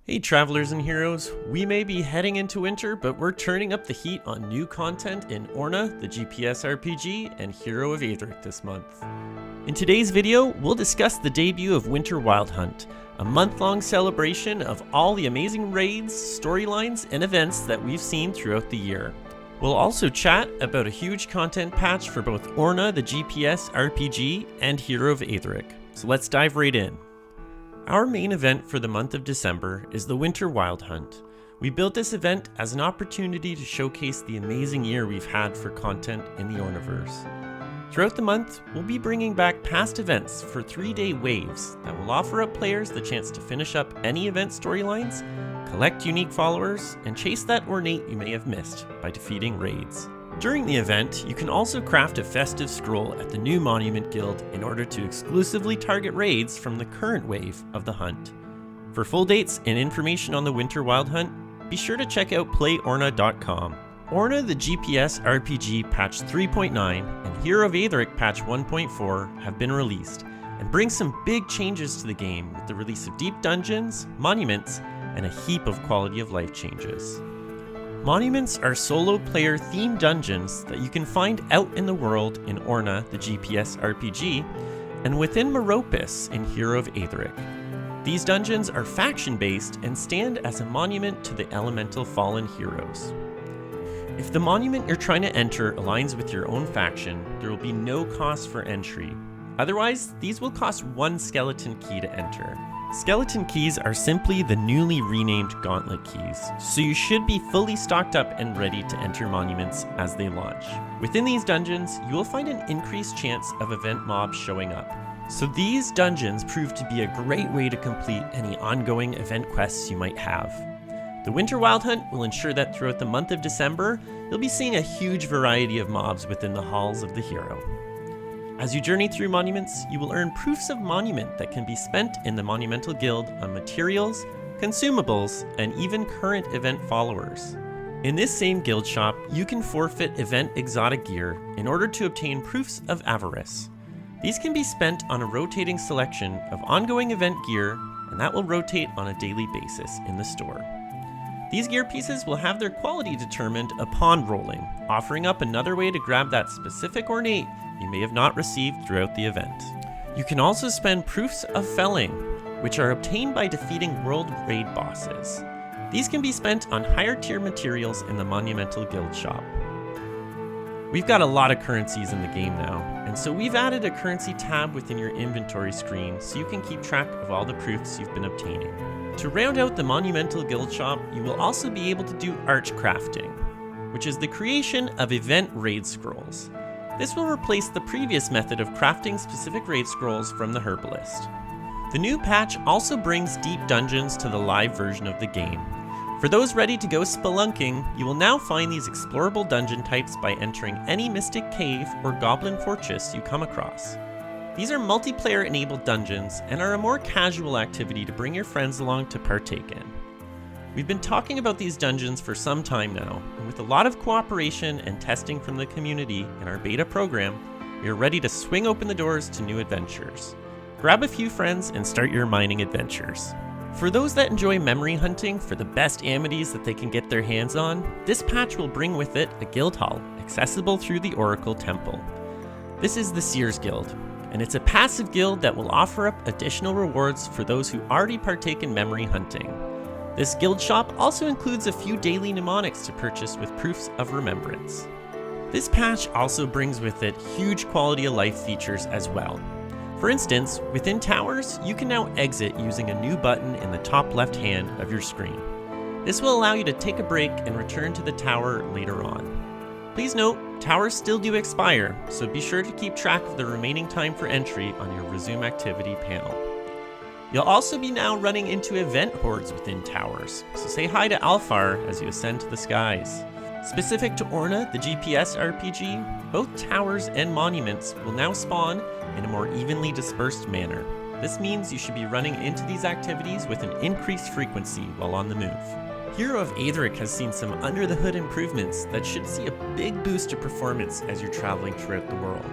Hey travelers and heroes, we may be heading into winter, but we're turning up the heat on new content in Orna, the GPS RPG, and Hero of Aetheric this month. In today's video, we'll discuss the debut of Winter Wild Hunt, a month-long celebration of all the amazing raids, storylines, and events that we've seen throughout the year. We'll also chat about a huge content patch for both Orna, the GPS RPG, and Hero of Aetheric. So let's dive right in. Our main event for the month of December is the Winter Wild Hunt. We built this event as an opportunity to showcase the amazing year we've had for content in the Orniverse. Throughout the month, we'll be bringing back past events for 3-day waves that will offer up players the chance to finish up any event storylines, collect unique followers, and chase that ornate you may have missed by defeating raids. During the event, you can also craft a festive scroll at the new Monument Guild in order to exclusively target raids from the current wave of the hunt. For full dates and information on the Winter Wild Hunt, be sure to check out playorna.com. Orna the GPS RPG patch 3.9 and Hero of Aetheric patch 1.4 have been released and bring some big changes to the game with the release of deep dungeons, monuments, and a heap of quality of life changes. Monuments are solo player themed dungeons that you can find out in the world in Orna, the GPS RPG, and within Meropis in Hero of Aetheric. These dungeons are faction based and stand as a monument to the elemental fallen heroes. If the monument you're trying to enter aligns with your own faction, there will be no cost for entry. Otherwise, these will cost 1 skeleton key to enter. Skeleton keys are simply the newly renamed Gauntlet keys, so you should be fully stocked up and ready to enter monuments as they launch. Within these dungeons, you will find an increased chance of event mobs showing up. So these dungeons prove to be a great way to complete any ongoing event quests you might have. The Winter Wild Hunt will ensure that throughout the month of December, you'll be seeing a huge variety of mobs within the halls of the hero. As you journey through monuments, you will earn proofs of monument that can be spent in the Monumental Guild on materials, consumables, and even current event followers. In this same guild shop, you can forfeit event exotic gear in order to obtain proofs of avarice. These can be spent on a rotating selection of ongoing event gear, and that will rotate on a daily basis in the store. These gear pieces will have their quality determined upon rolling, offering up another way to grab that specific ornate you may have not received throughout the event. You can also spend proofs of felling, which are obtained by defeating world raid bosses. These can be spent on higher tier materials in the Monumental Guild shop. We've got a lot of currencies in the game now, and so we've added a currency tab within your inventory screen so you can keep track of all the proofs you've been obtaining. To round out the Monumental Guild shop, you will also be able to do arch crafting, which is the creation of event raid scrolls. This will replace the previous method of crafting specific raid scrolls from the Herbalist. The new patch also brings deep dungeons to the live version of the game. For those ready to go spelunking, you will now find these explorable dungeon types by entering any mystic cave or goblin fortress you come across. These are multiplayer enabled dungeons and are a more casual activity to bring your friends along to partake in. We've been talking about these dungeons for some time now, and with a lot of cooperation and testing from the community in our beta program, we are ready to swing open the doors to new adventures. Grab a few friends and start your mining adventures. For those that enjoy memory hunting for the best amities that they can get their hands on, this patch will bring with it a guild hall, accessible through the Oracle Temple. This is the Seers Guild, and it's a passive guild that will offer up additional rewards for those who already partake in memory hunting. This guild shop also includes a few daily mnemonics to purchase with proofs of remembrance. This patch also brings with it huge quality of life features as well. For instance, within towers, you can now exit using a new button in the top left hand of your screen. This will allow you to take a break and return to the tower later on. Please note, towers still do expire, so be sure to keep track of the remaining time for entry on your resume activity panel. You'll also be now running into event hordes within towers, so say hi to Alfar as you ascend to the skies. Specific to Orna, the GPS RPG, both towers and monuments will now spawn in a more evenly dispersed manner. This means you should be running into these activities with an increased frequency while on the move. Hero of Aetheric has seen some under-the-hood improvements that should see a big boost to performance as you're traveling throughout the world.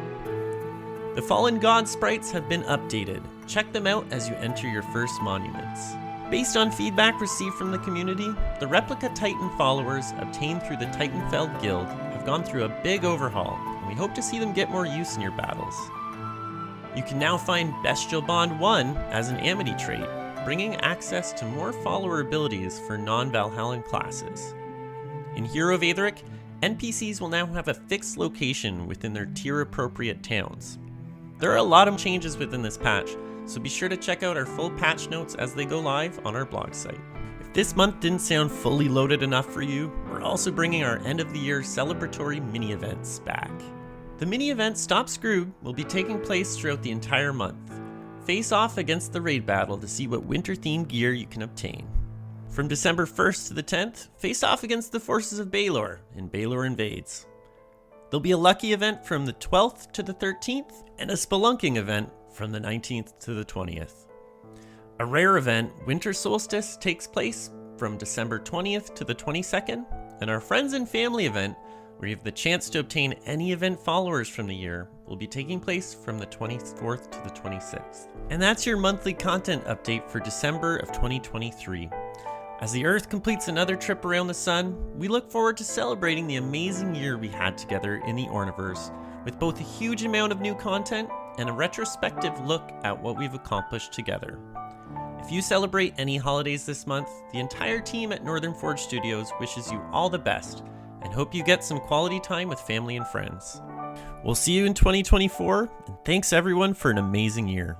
The Fallen God sprites have been updated. Check them out as you enter your first monuments. Based on feedback received from the community, the replica Titan followers obtained through the Titanfeld Guild have gone through a big overhaul, and we hope to see them get more use in your battles. You can now find Bestial Bond 1 as an Amity trait, bringing access to more follower abilities for non-Valhallan classes. In Hero of Aetheric, NPCs will now have a fixed location within their tier-appropriate towns. There are a lot of changes within this patch, so be sure to check out our full patch notes as they go live on our blog site. If this month didn't sound fully loaded enough for you, we're also bringing our end-of-the-year celebratory mini-events back. The mini-event Stop Scroog will be taking place throughout the entire month. Face off against the raid battle to see what winter-themed gear you can obtain. From December 1st to the 10th, face off against the forces of Baelor in Baelor Invades. There'll be a lucky event from the 12th to the 13th, and a spelunking event from the 19th to the 20th. A rare event, Winter Solstice, takes place from December 20th to the 22nd, and our Friends and Family event, where you have the chance to obtain any event followers from the year, will be taking place from the 24th to the 26th. And that's your monthly content update for December of 2023. As the Earth completes another trip around the sun, we look forward to celebrating the amazing year we had together in the Orniverse, with both a huge amount of new content and a retrospective look at what we've accomplished together. If you celebrate any holidays this month, the entire team at Northern Forge Studios wishes you all the best, and hope you get some quality time with family and friends. We'll see you in 2024, and thanks everyone for an amazing year.